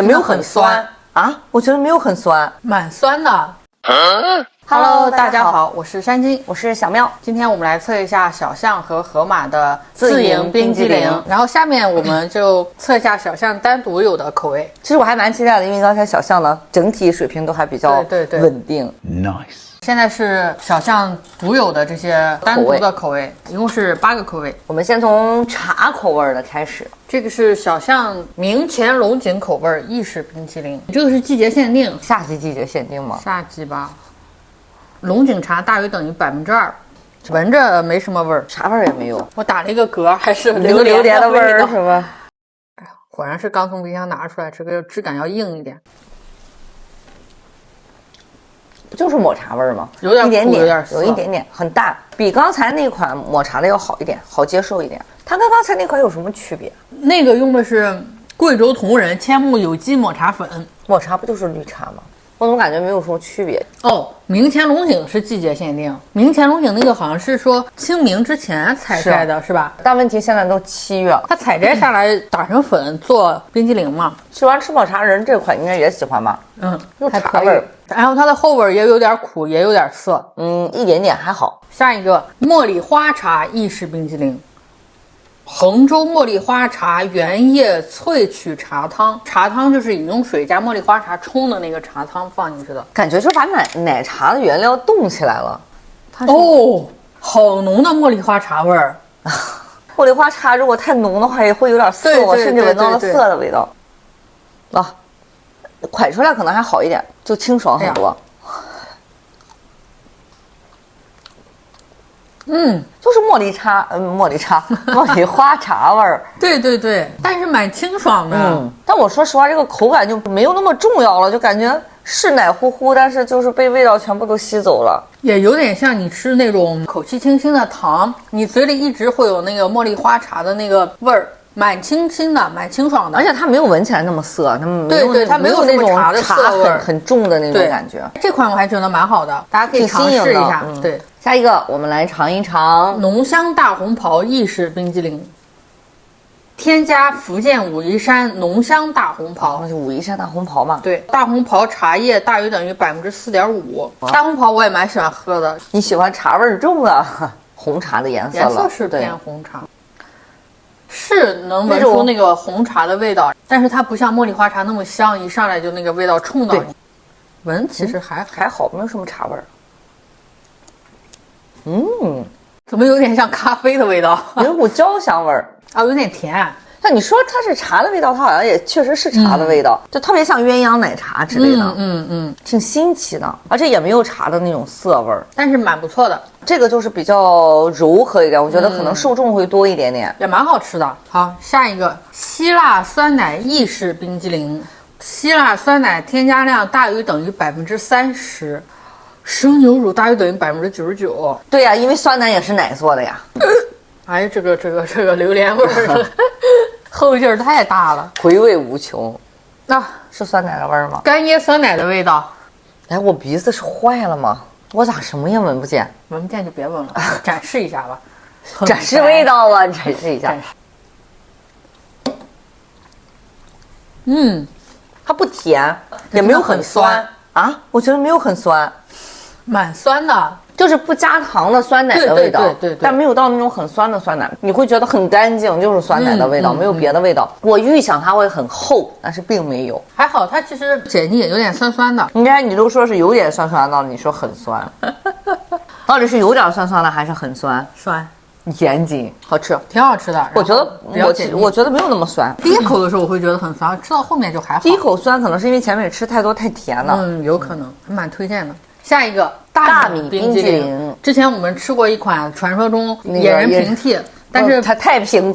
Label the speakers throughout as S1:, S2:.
S1: 也没有很酸啊，我觉得没有很酸，
S2: 蛮酸的。
S1: Hello，
S2: 大家好，我是山金，
S1: 我是小妙。
S2: 今天我们来测一下小象和河马的
S1: 自营冰激凌，
S2: 然后下面我们就测一下小象单独有的口味。
S1: 其实我还蛮期待的，因为刚才小象呢整体水平都还比较稳定。
S3: Nice。
S2: 现在是小象独有的这些单独的口味，一共是8个口味。
S1: 我们先从茶口味的开始。
S2: 这个是小象明前龙井口味意式冰淇淋，这个是季节限定，
S1: 夏季季节限定吗？
S2: 夏季吧。龙井茶大于等于2%，闻着没什么味儿，
S1: 啥味儿也没有。
S2: 我打了一个嗝，还是
S1: 榴莲的味儿是吧？
S2: 果然是刚从冰箱拿出来，这个质感要硬一点。
S1: 不就是抹茶味儿吗？
S2: 有点苦，
S1: 一点点，
S2: 有点
S1: 有一点点，很淡，比刚才那款抹茶的要好一点，好接受一点。它跟刚才那款有什么区别？
S2: 那个用的是贵州铜仁千木有机抹茶粉，
S1: 抹茶不就是绿茶吗？我怎么感觉没有什么区别？
S2: 哦，明前龙井是季节限定，明前龙井那个好像是说清明之前采摘的，是吧？
S1: 但问题现在都7月了，
S2: 它采摘下来打成粉做冰激凌嘛。
S1: 吃完吃抹茶人这款应该也喜欢吧？有茶味儿，
S2: 然后它的后味也有点苦，也有点涩，
S1: 一点点还好。
S2: 下一个茉莉花茶意式冰淇淋。衡州茉莉花茶原叶萃取茶汤，茶汤就是饮用水加茉莉花茶冲的那个茶汤放进去的，
S1: 感觉就把奶茶的原料冻起来了。
S2: 哦，好浓的茉莉花茶味儿。
S1: 茉莉花茶如果太浓的话，也会有点涩，我甚至闻到了涩的味道。啊，蒯出来可能还好一点，就清爽很多。就是茉莉花茶味儿。
S2: 对，但是蛮清爽的。
S1: 但我说实话，这个口感就没有那么重要了，就感觉是奶乎乎，但是就是被味道全部都吸走了。
S2: 也有点像你吃那种口气清新的糖，你嘴里一直会有那个茉莉花茶的那个味儿，蛮清新的，蛮清爽的。
S1: 而且它没有闻起来那么涩，它没有那种
S2: 茶的涩味
S1: 很重的那种感觉。
S2: 这款我还觉得蛮好的，大家可以尝试一下。对。
S1: 下一个，我们来尝一尝
S2: 浓香大红袍意式冰激凌，添加福建武夷山浓香大红袍，
S1: 那就武夷山大红袍嘛。
S2: 对，大红袍茶叶大于等于4.5%。大红袍我也蛮喜欢喝的。
S1: 你喜欢茶味重的红茶的颜色了？
S2: 颜色是偏红茶，是能闻出那个红茶的味道，但是它不像茉莉花茶那么香，一上来就那个味道冲到你。闻其实还
S1: 好，没有什么茶味儿。
S2: 怎么有点像咖啡的味道？
S1: 有股焦香味儿
S2: 啊，有点甜。
S1: 但你说它是茶的味道，它好像也确实是茶的味道，就特别像鸳鸯奶茶之类的。挺新奇的，而且也没有茶的那种涩味儿，
S2: 但是蛮不错的。
S1: 这个就是比较柔和一点，我觉得可能受众会多一点点，
S2: 也蛮好吃的。好，下一个希腊酸奶意式冰激凌，希腊酸奶添加量大于等于30%。生牛乳大于等于99%。
S1: 对呀，因为酸奶也是奶做的呀。
S2: 哎，这个榴莲味儿，后劲儿太大了，
S1: 回味无穷。
S2: 啊，
S1: 是酸奶的味儿吗？
S2: 干椰酸奶的味道。
S1: 哎，我鼻子是坏了吗？我咋什么也闻不见？
S2: 闻不见就别闻了，展示一下吧。
S1: 展示味道吧，展示一下。它不甜，也没有很酸啊，我觉得没有很酸。
S2: 蛮酸的，
S1: 就是不加糖的酸奶的味道，
S2: 对，
S1: 但没有到那种很酸的酸奶，你会觉得很干净，就是酸奶的味道，没有别的味道。我预想它会很厚，但是并没有，
S2: 还好它其实解腻，有点酸酸的。
S1: 应该你都说是有点酸酸的，你说很酸，到底是有点酸酸的还是很酸？
S2: 酸，
S1: 严谨，好吃，
S2: 挺好吃的。
S1: 我觉得我觉得没有那么酸。
S2: 第一口的时候我会觉得很酸，吃到后面就还好。
S1: 第一口酸可能是因为前面吃太多太甜了，
S2: 有可能，还蛮推荐的。下一个
S1: 大米冰激凌，
S2: 之前我们吃过一款传说中野人平替，但是
S1: 它太平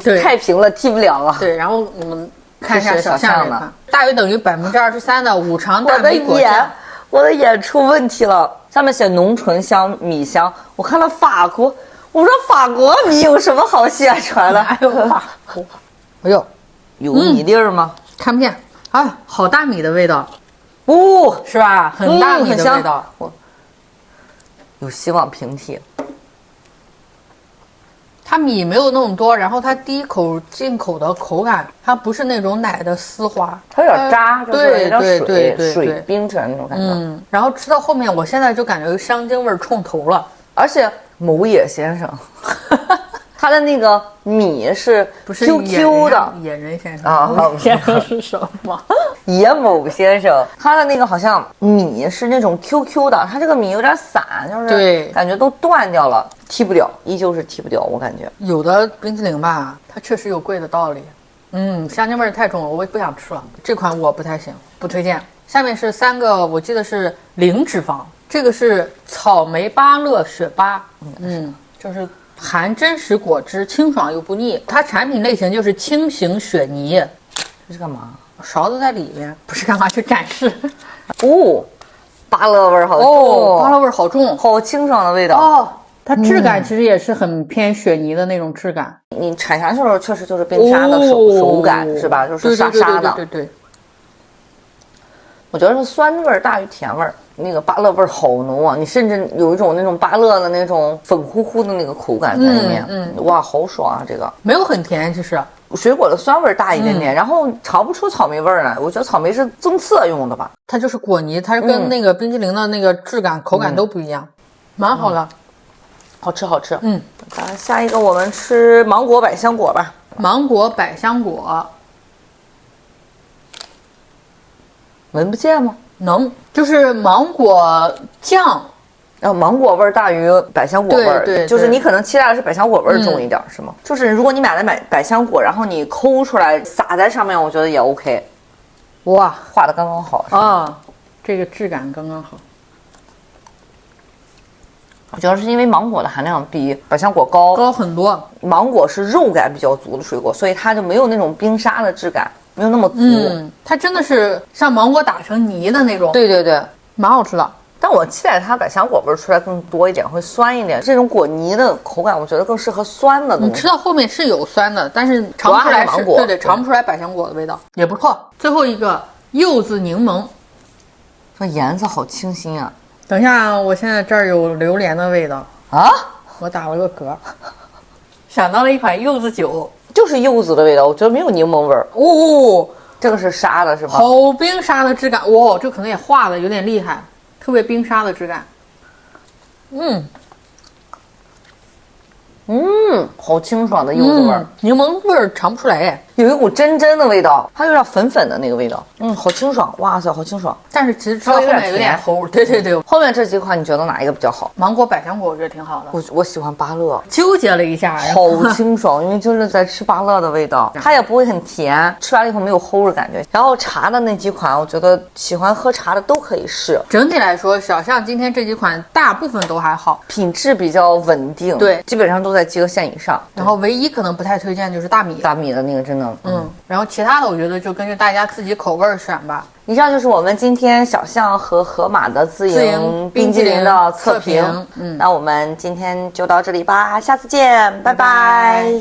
S1: 了，替不了了。
S2: 对，然后我们看一下小象这款，大于等于23%的五常大米果酱。
S1: 我的眼出问题了，上面写浓醇香米香，我看了法国，我说法国米有什么好宣传的？
S2: 哎呦法国，哎呦，
S1: 有米粒儿吗？
S2: 看不见啊，好大米的味道。是吧？很大米的味道，
S1: 有希望平替。
S2: 它米没有那么多，然后它第一口进口的口感，它不是那种奶的丝滑，
S1: 它有点渣，就是有点水冰出来那种感觉。
S2: 然后吃到后面，我现在就感觉香精味冲头了。
S1: 而且某野先生，他的那个米是 QQ 的，
S2: 野人先生
S1: 啊，
S2: 先生是什么？
S1: 野某先生，他的那个好像米是那种 QQ 的，他这个米有点散，就是
S2: 对，
S1: 感觉都断掉了，踢不掉，依旧是踢不掉，我感觉。
S2: 有的冰淇淋吧，它确实有贵的道理。香精味太重了，我也不想吃了。这款我不太行，不推荐。下面是3个，我记得是零脂肪。这个是草莓芭乐雪芭，就是含真实果汁，清爽又不腻。它产品类型就是轻型雪泥。
S1: 这是干嘛？
S2: 勺子在里面，不是干嘛去展示。
S1: 芭乐味儿好重，
S2: 芭乐味儿好重，
S1: 好清爽的味道。
S2: 哦，它质感其实也是很偏雪泥的那种质感。
S1: 你铲下去的时候确实就是冰沙的手感，是吧？就是沙沙的。
S2: 对。
S1: 我觉得是酸味儿大于甜味儿，那个芭乐味儿好浓啊！你甚至有一种那种芭乐的那种粉乎乎的那个口感在里面，哇，好爽啊！这个
S2: 没有很甜，其实
S1: 水果的酸味儿大一点点，然后尝不出草莓味儿来。我觉得草莓是增色用的吧？
S2: 它就是果泥，它跟那个冰淇淋的那个质感、口感都不一样，蛮好的，
S1: 好吃。下一个我们吃芒果百香果吧。
S2: 芒果百香果。
S1: 闻不见吗？
S2: 能，就是芒果酱，
S1: 然后芒果味儿大于百香果味儿，
S2: 对，
S1: 就是你可能期待的是百香果味儿重一点，是吗？就是如果你买了百香果，然后你抠出来撒在上面，我觉得也 OK。哇，画的刚刚好
S2: 啊，这个质感刚刚好。
S1: 主要是因为芒果的含量比百香果高
S2: 很多，
S1: 芒果是肉感比较足的水果，所以它就没有那种冰沙的质感。没有那么足，
S2: 它真的是像芒果打成泥的那种。
S1: 对，
S2: 蛮好吃的。
S1: 但我期待它百香果味出来更多一点，会酸一点。这种果泥的口感，我觉得更适合酸的东西。
S2: 你吃到后面是有酸的，但是尝不出来
S1: 芒果，
S2: 对，尝不出来百香果的味道，也不错。最后一个柚子柠檬，
S1: 这颜色好清新啊！
S2: 等一下，我现在这儿有榴莲的味道
S1: 啊，
S2: 我打了个嗝，想到了一款柚子酒。
S1: 就是柚子的味道，我觉得没有柠檬味儿。这个是沙的，是吧？
S2: 好冰沙的质感，这可能也化的有点厉害，特别冰沙的质感。
S1: 好清爽的柚子味儿，
S2: 柠檬味儿尝不出来哎，
S1: 有一股真的味道，它有点粉粉的那个味道，好清爽，哇塞，好清爽。
S2: 但是其实吃到后面有点齁，对，
S1: 后面这几款你觉得哪一个比较好？
S2: 芒果百香果我觉得挺好的，
S1: 我喜欢芭乐，
S2: 纠结了一下，
S1: 好清爽，因为就是在吃芭乐的味道，它也不会很甜，吃完了以后没有齁的感觉。然后茶的那几款，我觉得喜欢喝茶的都可以试。
S2: 整体来说，小象今天这几款大部分都还好，
S1: 品质比较稳定，
S2: 对，
S1: 基本上都在及格线以上。
S2: 然后唯一可能不太推荐就是大米
S1: 的那个真的，
S2: 然后其他的我觉得就根据大家自己口味选吧。
S1: 以上就是我们今天小象和河马的自营冰激凌的测评。那我们今天就到这里吧，下次见，拜拜。